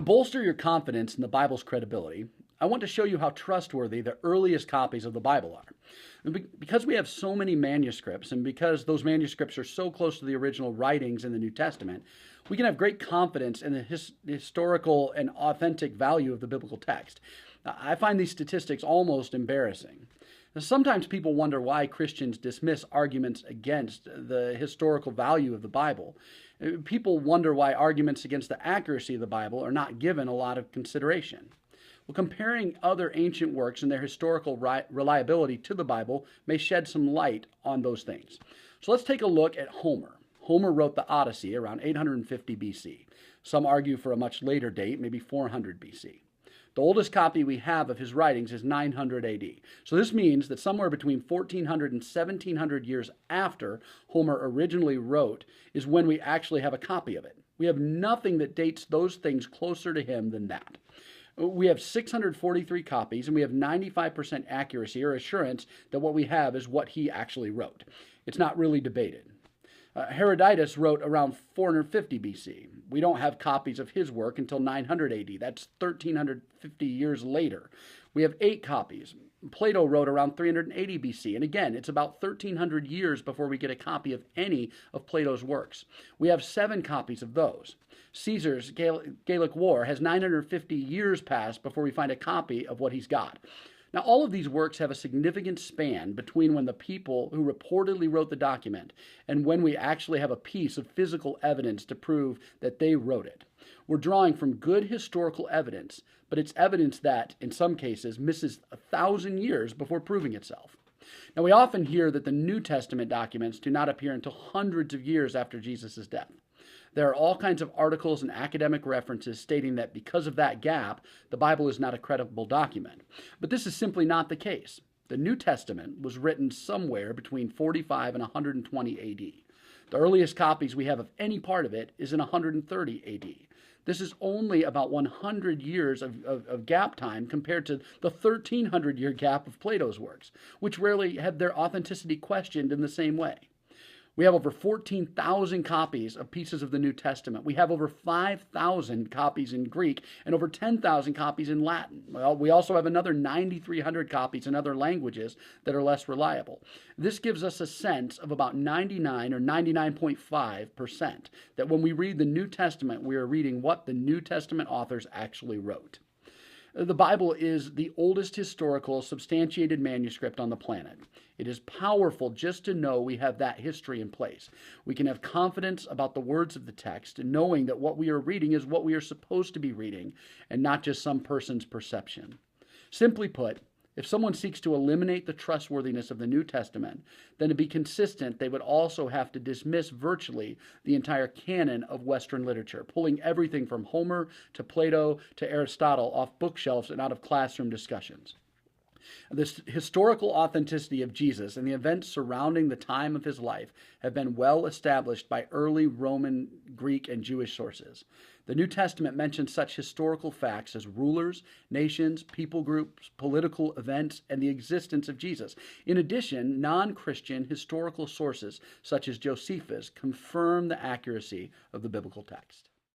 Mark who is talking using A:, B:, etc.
A: bolster your confidence in the Bible's credibility, I want to show you how trustworthy the earliest copies of the Bible are. Because we have so many manuscripts, and because those manuscripts are so close to the original writings in the New Testament, we can have great confidence in the historical and authentic value of the biblical text. I find these statistics almost embarrassing. Sometimes people wonder why Christians dismiss arguments against the historical value of the Bible. People wonder why arguments against the accuracy of the Bible are not given a lot of consideration. Well, comparing other ancient works and their historical reliability to the Bible may shed some light on those things. So let's take a look at Homer. Homer wrote the Odyssey around 850 BC. Some argue for a much later date, maybe 400 BC. The oldest copy we have of his writings is 900 AD. So this means that somewhere between 1400 and 1700 years after Homer originally wrote is when we actually have a copy of it. We have nothing that dates those things closer to him than that. We have 643 copies, and we have 95% accuracy or assurance that what we have is what he actually wrote. It's not really debated. Herodotus wrote around 450 BC. We don't have copies of his work until 900 AD. That's 1350 years later. We have 8 copies. Plato wrote around 380 BC, and again, it's about 1300 years before we get a copy of any of Plato's works. We have 7 copies of those. Caesar's Gallic War has 950 years passed before we find a copy of what he's got. Now, all of these works have a significant span between when the people who reportedly wrote the document and when we actually have a piece of physical evidence to prove that they wrote it. We're drawing from good historical evidence, but it's evidence that, in some cases, misses 1,000 years before proving itself. Now, we often hear that the New Testament documents do not appear until hundreds of years after Jesus' death. There are all kinds of articles and academic references stating that because of that gap, the Bible is not a credible document. But this is simply not the case. The New Testament was written somewhere between 45 and 120 AD. The earliest copies we have of any part of it is in 130 AD. This is only about 100 years of gap time compared to the 1,300-year gap of Plato's works, which rarely had their authenticity questioned in the same way. We have over 14,000 copies of pieces of the New Testament. We have over 5,000 copies in Greek and over 10,000 copies in Latin. Well, we also have another 9,300 copies in other languages that are less reliable. This gives us a sense of about 99 or 99.5% that when we read the New Testament, we are reading what the New Testament authors actually wrote. The Bible is the oldest historical substantiated manuscript on the planet. It is powerful just to know we have that history in place. We can have confidence about the words of the text, knowing that what we are reading is what we are supposed to be reading and not just some person's perception. Simply put, if someone seeks to eliminate the trustworthiness of the New Testament, then to be consistent, they would also have to dismiss virtually the entire canon of Western literature, pulling everything from Homer to Plato to Aristotle off bookshelves and out of classroom discussions. The historical authenticity of Jesus and the events surrounding the time of his life have been well established by early Roman, Greek, and Jewish sources. The New Testament mentions such historical facts as rulers, nations, people groups, political events, and the existence of Jesus. In addition, non-Christian historical sources such as Josephus confirm the accuracy of the biblical text.